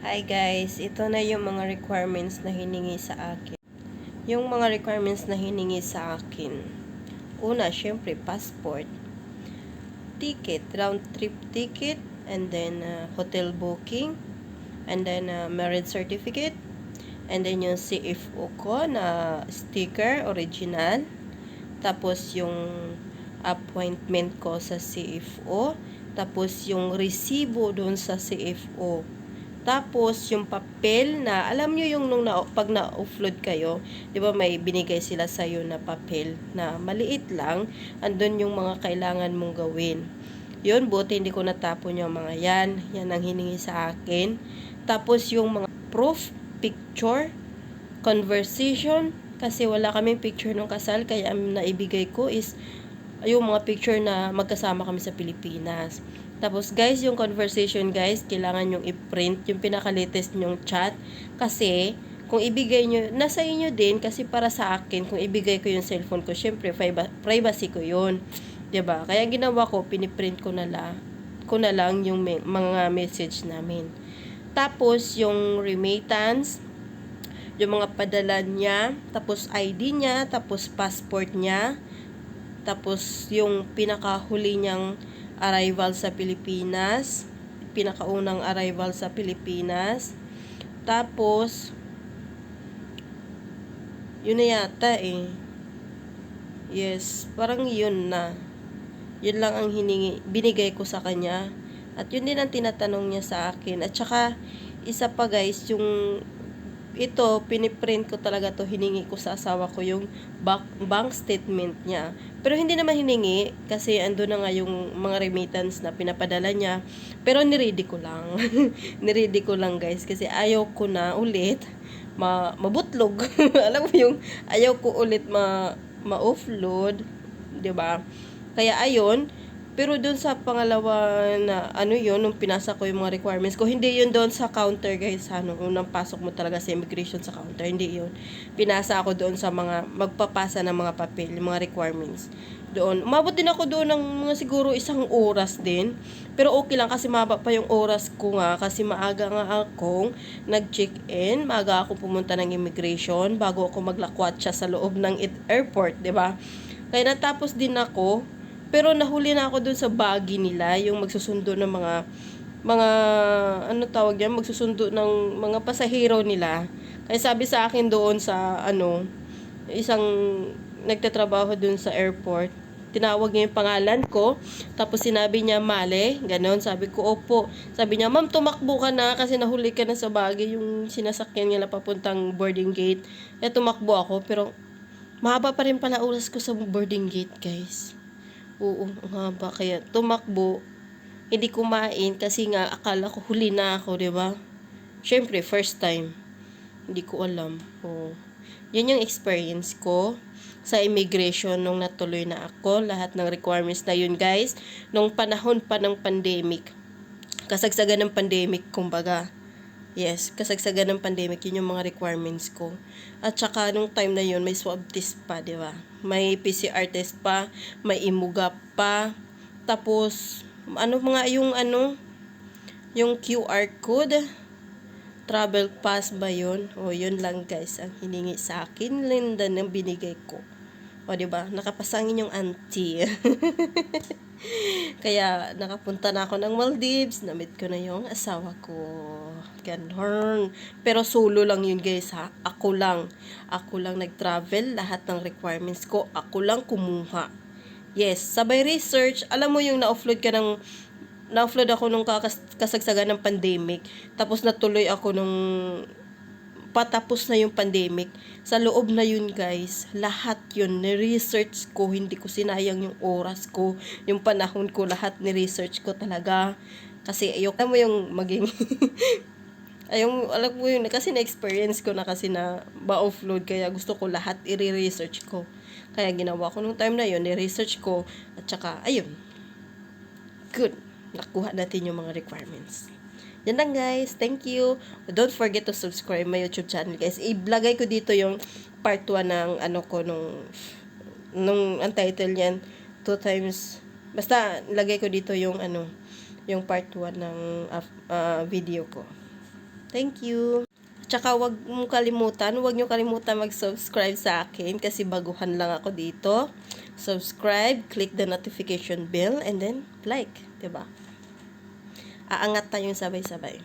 Hi guys, ito na yung mga requirements na hiningi sa akin. Yung mga requirements na hiningi sa akin. Una, syempre, passport, ticket, round trip ticket, and then hotel booking, and then marriage certificate, and then yung CFO ko na sticker, original, tapos yung appointment ko sa CFO, tapos yung resibo doon sa CFO. Tapos, yung papel na, alam nyo yung pag na-offload kayo, di ba may binigay sila sa'yo na papel na maliit lang, andun yung mga kailangan mong gawin. Yun, buti hindi ko natapon yung mga yan. Yan ang hiningi sa akin. Tapos, yung mga proof, picture, conversation, kasi wala kaming picture ng kasal, kaya ang naibigay ko is yung mga picture na magkasama kami sa Pilipinas. Tapos guys, yung conversation guys, kailangan yung i-print, yung pinaka-latest yung chat. Kasi, kung ibigay nyo, nasa inyo din, kasi para sa akin, kung ibigay ko yung cellphone ko, syempre, privacy ko yun. 'Di ba? Kaya ginawa ko, piniprint ko na lang yung mga message namin. Tapos, yung remittance, yung mga padala niya, tapos ID niya, tapos passport niya, tapos yung pinakahuli niyang arrival sa Pilipinas, pinakaunang arrival sa Pilipinas. Tapos yun na yata eh. Yes, parang yun na. Yun lang ang binigay ko sa kanya. At yun din ang tinatanong niya sa akin. At saka, isa pa guys, yung ito, piniprint ko talaga to, hiningi ko sa asawa ko yung bank statement niya. Pero hindi naman hiningi, kasi ando na nga yung mga remittance na pinapadala niya. Pero niready ko lang. Niready ko lang guys, kasi ayaw ko na ulit mabutlog. Alam mo yung ayaw ko ulit ma-offload, 'di ba? Kaya ayon, pero doon sa pangalawa na ano yun, nung pinasa ko yung mga requirements ko, hindi yun doon sa counter guys, nung unang pasok mo talaga sa immigration sa counter, hindi yun. Pinasa ako doon sa mga magpapasa ng mga papel, yung mga requirements. Doon, umabot din ako doon ng mga siguro 1 oras din. Pero okay lang kasi maba pa yung oras ko nga, kasi maaga nga akong nag-check-in, maaga akong pumunta ng immigration bago ako maglakwatsa sa loob ng airport, 'di ba? Kaya natapos din ako, pero nahuli na ako dun sa buggy nila, yung magsusundo ng mga ano tawag yan, magsusundo ng mga pasahero nila. Kaya sabi sa akin doon sa isang nagtatrabaho doon sa airport, tinawag niya yung pangalan ko, tapos sinabi niya, Male, ganon, sabi ko, opo. Sabi niya, ma'am, tumakbo ka na kasi nahuli ka na sa bagay, yung sinasakyan nila papuntang boarding gate. Kaya tumakbo ako, pero mahaba pa rin pala oras ko sa boarding gate, guys. Oo, ang haba. Kaya tumakbo, hindi kumain kasi nga akala ko huli na ako, 'di ba? Syempre, first time. Hindi ko alam. Oo. Yun yung experience ko sa immigration nung natuloy na ako. Lahat ng requirements na yun, guys. Nung panahon pa ng pandemic. Kasagsagan ng pandemic, kumbaga. Yes, kasagsagan ng pandemic, yun yung mga requirements ko. At saka, nung time na yun, may swab test pa, di ba? May PCR test pa, may imuga pa. Tapos, yung QR code, travel pass ba yun? O, yun lang guys, ang hiningi sa akin. Linda ng binigay ko. O, di ba? Nakapasangin yung auntie. Kaya, nakapunta na ako ng Maldives. Namit ko na yung asawa ko. Ganon. Pero solo lang yun guys ha. Ako lang. Ako lang nag-travel. Lahat ng requirements ko, ako lang kumuha. Yes, sabay research. Alam mo yung na-offload ako nung kasagsagan ng pandemic. Tapos natuloy ako nung patapos na yung pandemic. Sa loob na yun guys, lahat yun, ni-research ko, hindi ko sinayang yung oras ko, yung panahon ko, lahat ni-research ko talaga. Kasi ayoko mo yung maging, alam mo yun, kasi na-experience ko na kasi na ba-offload, kaya gusto ko lahat i-research ko. Kaya ginawa ko nung time na yun, ni-research ko, at saka, ayun, good, nakuha natin yung mga requirements. Yan lang guys. Thank you. Don't forget to subscribe my YouTube channel guys. Ilagay ko dito yung part 1 ng nung ang title niyan 2 times. Basta lagay ko dito yung yung part 1 ng video ko. Thank you. Tsaka wag nyo kalimutan mag-subscribe sa akin kasi baguhan lang ako dito. Subscribe, click the notification bell, and then like, 'di ba? Aangat tayong sabay-sabay.